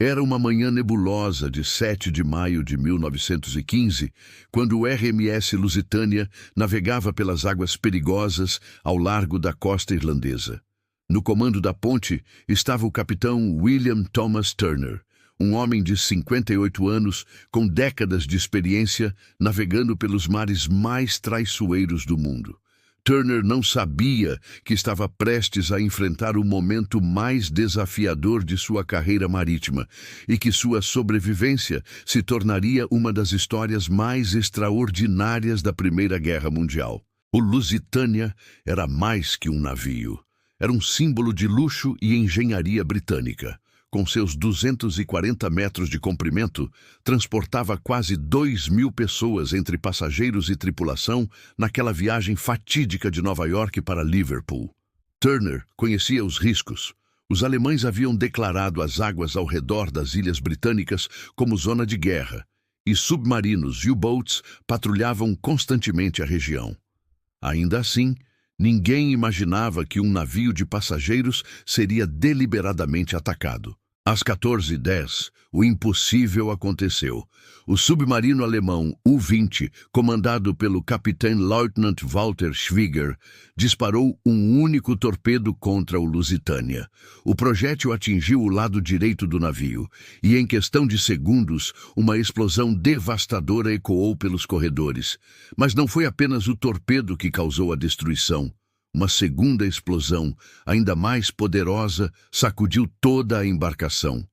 Era uma manhã nebulosa de 7 de maio de 1915, quando o RMS Lusitânia navegava pelas águas perigosas ao largo da costa irlandesa. No comando da ponte estava o capitão William Thomas Turner, um homem de 58 anos com décadas de experiência navegando pelos mares mais traiçoeiros do mundo. Turner não sabia que estava prestes a enfrentar o momento mais desafiador de sua carreira marítima e que sua sobrevivência se tornaria uma das histórias mais extraordinárias da Primeira Guerra Mundial. O Lusitânia era mais que um navio. Era um símbolo de luxo e engenharia britânica. Com seus 240 metros de comprimento, transportava quase 2.000 pessoas entre passageiros e tripulação naquela viagem fatídica de Nova York para Liverpool. Turner conhecia os riscos. Os alemães haviam declarado as águas ao redor das ilhas britânicas como zona de guerra, e submarinos e U-boats patrulhavam constantemente a região. Ainda assim, ninguém imaginava que um navio de passageiros seria deliberadamente atacado. Às 14h10, o impossível aconteceu. O submarino alemão U-20, comandado pelo capitão-leutnant Walter Schwieger, disparou um único torpedo contra o Lusitânia. O projétil atingiu o lado direito do navio e, em questão de segundos, uma explosão devastadora ecoou pelos corredores. Mas não foi apenas o torpedo que causou a destruição. Uma segunda explosão, ainda mais poderosa, sacudiu toda a embarcação.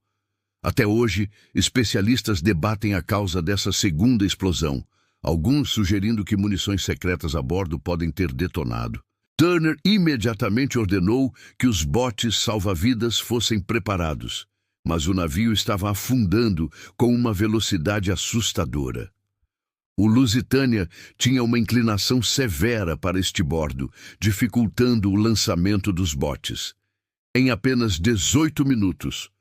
Até hoje, especialistas debatem a causa dessa segunda explosão, alguns sugerindo que munições secretas a bordo podem ter detonado. Turner imediatamente ordenou que os botes salva-vidas fossem preparados, mas o navio estava afundando com uma velocidade assustadora. O Lusitânia tinha uma inclinação severa para estibordo, dificultando o lançamento dos botes. Em apenas 18 minutos,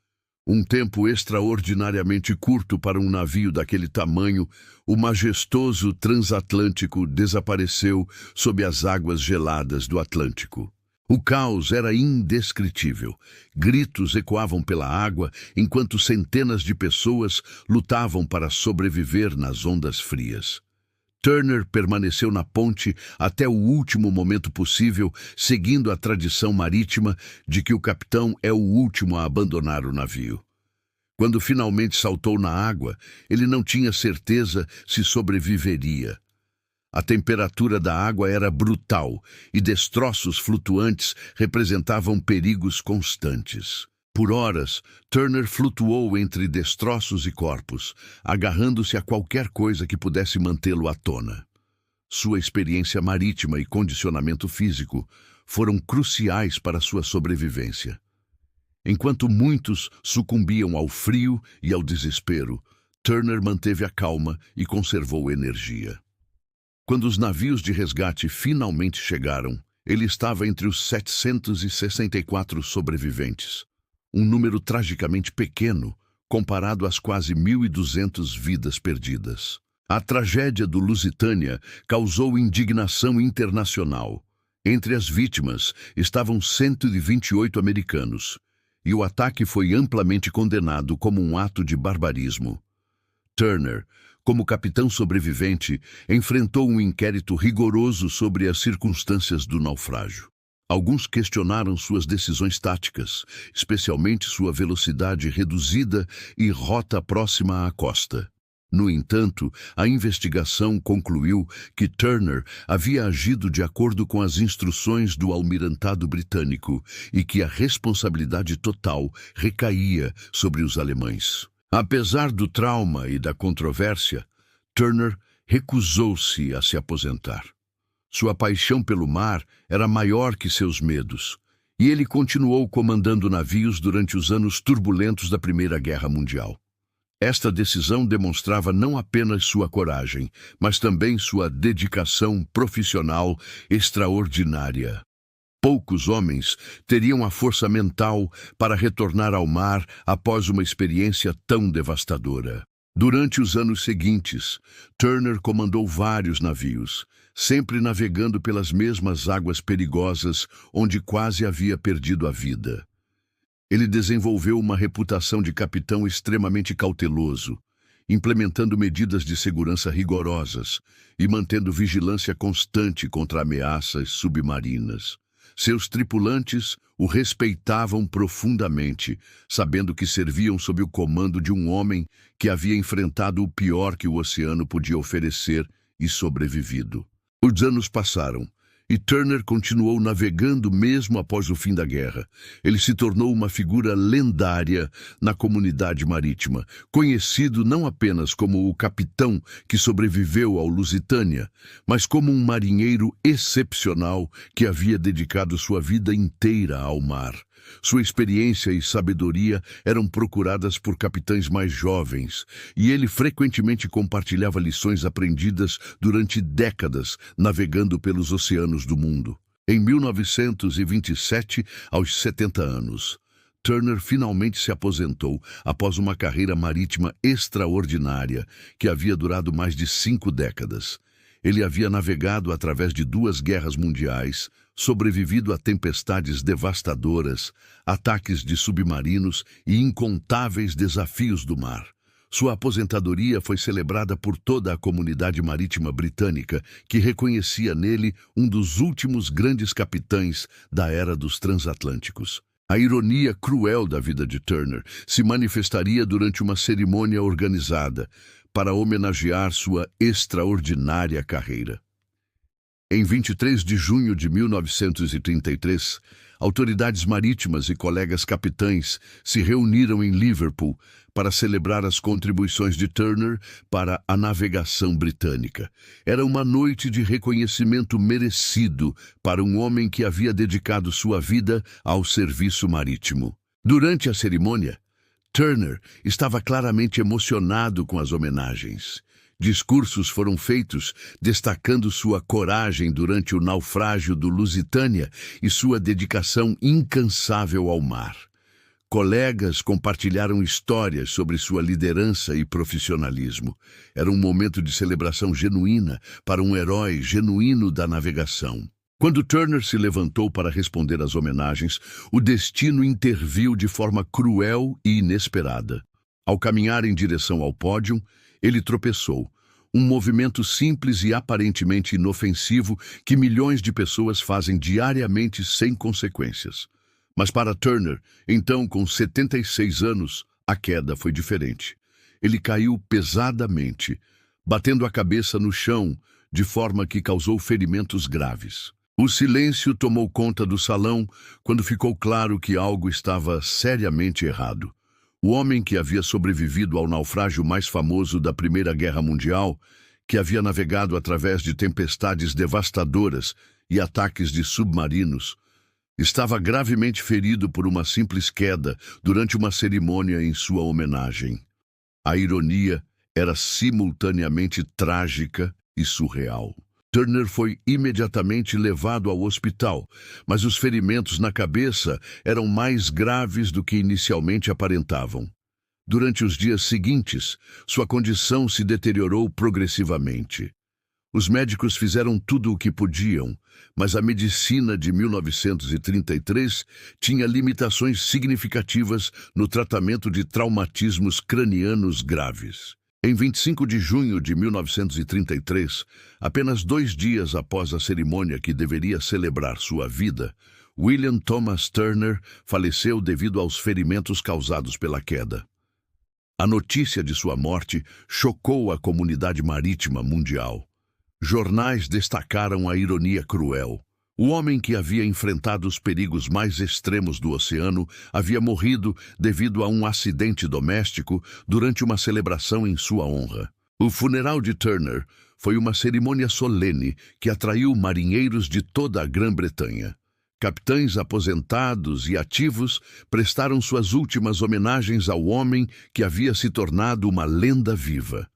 um tempo extraordinariamente curto para um navio daquele tamanho, o majestoso transatlântico desapareceu sob as águas geladas do Atlântico. O caos era indescritível. Gritos ecoavam pela água enquanto centenas de pessoas lutavam para sobreviver nas ondas frias. Turner permaneceu na ponte até o último momento possível, seguindo a tradição marítima de que o capitão é o último a abandonar o navio. Quando finalmente saltou na água, ele não tinha certeza se sobreviveria. A temperatura da água era brutal e destroços flutuantes representavam perigos constantes. Por horas, Turner flutuou entre destroços e corpos, agarrando-se a qualquer coisa que pudesse mantê-lo à tona. Sua experiência marítima e condicionamento físico foram cruciais para sua sobrevivência. Enquanto muitos sucumbiam ao frio e ao desespero, Turner manteve a calma e conservou energia. Quando os navios de resgate finalmente chegaram, ele estava entre os 764 sobreviventes. Um número tragicamente pequeno, comparado às quase 1.200 vidas perdidas. A tragédia do Lusitânia causou indignação internacional. Entre as vítimas estavam 128 americanos, e o ataque foi amplamente condenado como um ato de barbarismo. Turner, como capitão sobrevivente, enfrentou um inquérito rigoroso sobre as circunstâncias do naufrágio. Alguns questionaram suas decisões táticas, especialmente sua velocidade reduzida e rota próxima à costa. No entanto, a investigação concluiu que Turner havia agido de acordo com as instruções do almirantado britânico e que a responsabilidade total recaía sobre os alemães. Apesar do trauma e da controvérsia, Turner recusou-se a se aposentar. Sua paixão pelo mar era maior que seus medos, e ele continuou comandando navios durante os anos turbulentos da Primeira Guerra Mundial. Esta decisão demonstrava não apenas sua coragem, mas também sua dedicação profissional extraordinária. Poucos homens teriam a força mental para retornar ao mar após uma experiência tão devastadora. Durante os anos seguintes, Turner comandou vários navios, sempre navegando pelas mesmas águas perigosas onde quase havia perdido a vida. Ele desenvolveu uma reputação de capitão extremamente cauteloso, implementando medidas de segurança rigorosas e mantendo vigilância constante contra ameaças submarinas. Seus tripulantes o respeitavam profundamente, sabendo que serviam sob o comando de um homem que havia enfrentado o pior que o oceano podia oferecer e sobrevivido. Os anos passaram, e Turner continuou navegando mesmo após o fim da guerra. Ele se tornou uma figura lendária na comunidade marítima, conhecido não apenas como o capitão que sobreviveu ao Lusitânia, mas como um marinheiro excepcional que havia dedicado sua vida inteira ao mar. Sua experiência e sabedoria eram procuradas por capitães mais jovens, e ele frequentemente compartilhava lições aprendidas durante décadas navegando pelos oceanos do mundo. Em 1927, aos 70 anos, Turner finalmente se aposentou após uma carreira marítima extraordinária que havia durado mais de 5 décadas. Ele havia navegado através de 2 guerras mundiais, sobrevivido a tempestades devastadoras, ataques de submarinos e incontáveis desafios do mar. Sua aposentadoria foi celebrada por toda a comunidade marítima britânica, que reconhecia nele um dos últimos grandes capitães da era dos transatlânticos. A ironia cruel da vida de Turner se manifestaria durante uma cerimônia organizada para homenagear sua extraordinária carreira. Em 23 de junho de 1933, autoridades marítimas e colegas capitães se reuniram em Liverpool para celebrar as contribuições de Turner para a navegação britânica. Era uma noite de reconhecimento merecido para um homem que havia dedicado sua vida ao serviço marítimo. Durante a cerimônia, Turner estava claramente emocionado com as homenagens. Discursos foram feitos destacando sua coragem durante o naufrágio do Lusitânia e sua dedicação incansável ao mar. Colegas compartilharam histórias sobre sua liderança e profissionalismo. Era um momento de celebração genuína para um herói genuíno da navegação. Quando Turner se levantou para responder às homenagens, o destino interviu de forma cruel e inesperada. Ao caminhar em direção ao pódio, ele tropeçou. Um movimento simples e aparentemente inofensivo que milhões de pessoas fazem diariamente sem consequências. Mas para Turner, então com 76 anos, a queda foi diferente. Ele caiu pesadamente, batendo a cabeça no chão, de forma que causou ferimentos graves. O silêncio tomou conta do salão quando ficou claro que algo estava seriamente errado. O homem que havia sobrevivido ao naufrágio mais famoso da Primeira Guerra Mundial, que havia navegado através de tempestades devastadoras e ataques de submarinos, estava gravemente ferido por uma simples queda durante uma cerimônia em sua homenagem. A ironia era simultaneamente trágica e surreal. Turner foi imediatamente levado ao hospital, mas os ferimentos na cabeça eram mais graves do que inicialmente aparentavam. Durante os dias seguintes, sua condição se deteriorou progressivamente. Os médicos fizeram tudo o que podiam, mas a medicina de 1933 tinha limitações significativas no tratamento de traumatismos cranianos graves. Em 25 de junho de 1933, apenas 2 dias após a cerimônia que deveria celebrar sua vida, William Thomas Turner faleceu devido aos ferimentos causados pela queda. A notícia de sua morte chocou a comunidade marítima mundial. Jornais destacaram a ironia cruel. O homem que havia enfrentado os perigos mais extremos do oceano havia morrido devido a um acidente doméstico durante uma celebração em sua honra. O funeral de Turner foi uma cerimônia solene que atraiu marinheiros de toda a Grã-Bretanha. Capitães aposentados e ativos prestaram suas últimas homenagens ao homem que havia se tornado uma lenda viva.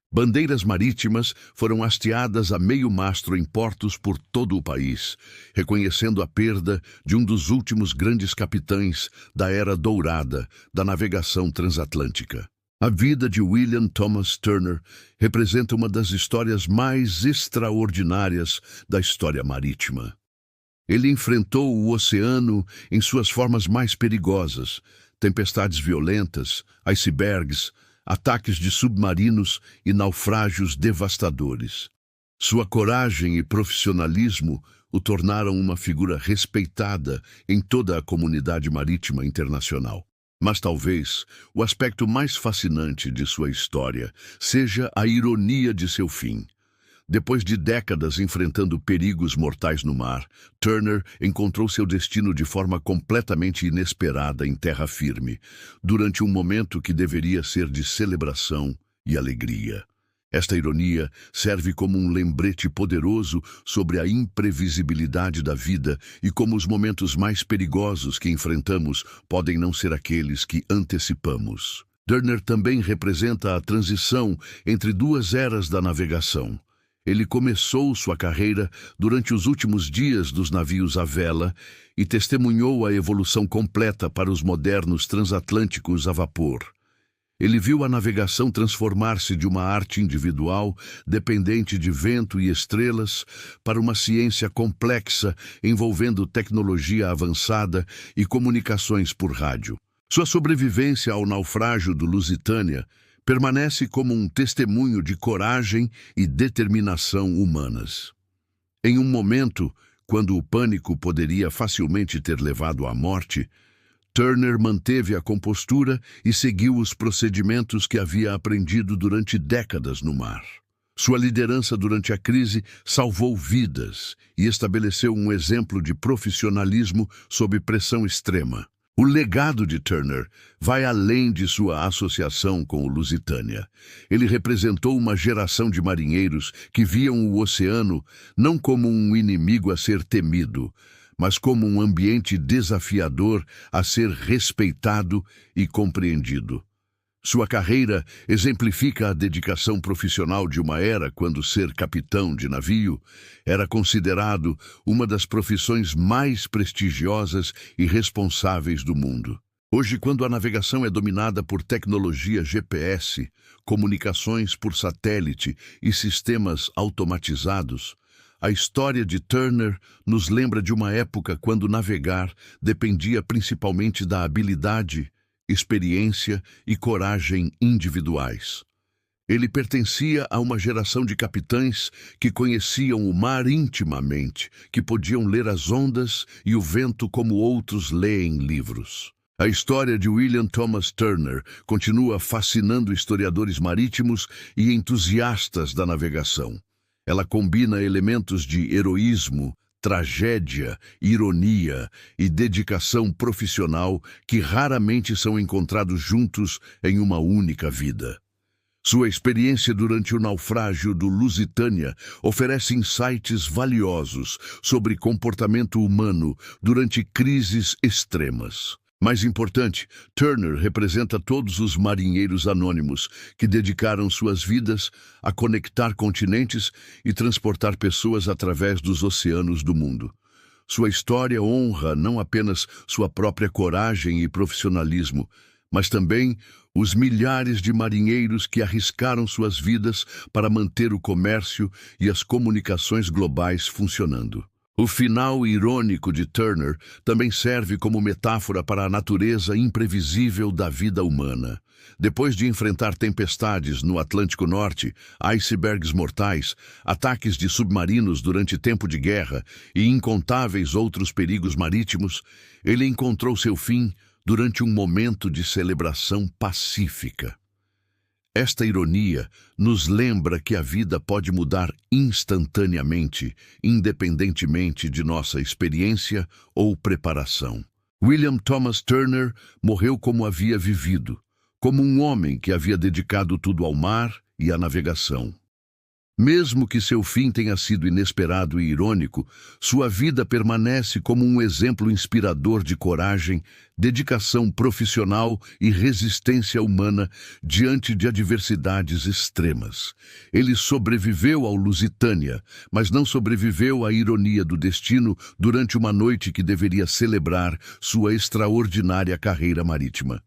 Bandeiras marítimas foram hasteadas a meio mastro em portos por todo o país, reconhecendo a perda de um dos últimos grandes capitães da era dourada da navegação transatlântica. A vida de William Thomas Turner representa uma das histórias mais extraordinárias da história marítima. Ele enfrentou o oceano em suas formas mais perigosas: tempestades violentas, icebergs, ataques de submarinos e naufrágios devastadores. Sua coragem e profissionalismo o tornaram uma figura respeitada em toda a comunidade marítima internacional. Mas talvez o aspecto mais fascinante de sua história seja a ironia de seu fim. Depois de décadas enfrentando perigos mortais no mar, Turner encontrou seu destino de forma completamente inesperada em terra firme, durante um momento que deveria ser de celebração e alegria. Esta ironia serve como um lembrete poderoso sobre a imprevisibilidade da vida e como os momentos mais perigosos que enfrentamos podem não ser aqueles que antecipamos. Turner também representa a transição entre duas eras da navegação. Ele começou sua carreira durante os últimos dias dos navios à vela e testemunhou a evolução completa para os modernos transatlânticos a vapor. Ele viu a navegação transformar-se de uma arte individual, dependente de vento e estrelas, para uma ciência complexa envolvendo tecnologia avançada e comunicações por rádio. Sua sobrevivência ao naufrágio do Lusitânia permanece como um testemunho de coragem e determinação humanas. Em um momento, quando o pânico poderia facilmente ter levado à morte, Turner manteve a compostura e seguiu os procedimentos que havia aprendido durante décadas no mar. Sua liderança durante a crise salvou vidas e estabeleceu um exemplo de profissionalismo sob pressão extrema. O legado de Turner vai além de sua associação com o Lusitânia. Ele representou uma geração de marinheiros que viam o oceano não como um inimigo a ser temido, mas como um ambiente desafiador a ser respeitado e compreendido. Sua carreira exemplifica a dedicação profissional de uma era quando ser capitão de navio era considerado uma das profissões mais prestigiosas e responsáveis do mundo. Hoje, quando a navegação é dominada por tecnologia GPS, comunicações por satélite e sistemas automatizados, a história de Turner nos lembra de uma época quando navegar dependia principalmente da habilidade, experiência e coragem individuais. Ele pertencia a uma geração de capitães que conheciam o mar intimamente, que podiam ler as ondas e o vento como outros leem livros. A história de William Thomas Turner continua fascinando historiadores marítimos e entusiastas da navegação. Ela combina elementos de heroísmo, tragédia, ironia e dedicação profissional que raramente são encontrados juntos em uma única vida. Sua experiência durante o naufrágio do Lusitânia oferece insights valiosos sobre comportamento humano durante crises extremas. Mais importante, Turner representa todos os marinheiros anônimos que dedicaram suas vidas a conectar continentes e transportar pessoas através dos oceanos do mundo. Sua história honra não apenas sua própria coragem e profissionalismo, mas também os milhares de marinheiros que arriscaram suas vidas para manter o comércio e as comunicações globais funcionando. O final irônico de Turner também serve como metáfora para a natureza imprevisível da vida humana. Depois de enfrentar tempestades no Atlântico Norte, icebergs mortais, ataques de submarinos durante tempo de guerra e incontáveis outros perigos marítimos, ele encontrou seu fim durante um momento de celebração pacífica. Esta ironia nos lembra que a vida pode mudar instantaneamente, independentemente de nossa experiência ou preparação. William Thomas Turner morreu como havia vivido, como um homem que havia dedicado tudo ao mar e à navegação. Mesmo que seu fim tenha sido inesperado e irônico, sua vida permanece como um exemplo inspirador de coragem, dedicação profissional e resistência humana diante de adversidades extremas. Ele sobreviveu ao Lusitânia, mas não sobreviveu à ironia do destino durante uma noite que deveria celebrar sua extraordinária carreira marítima.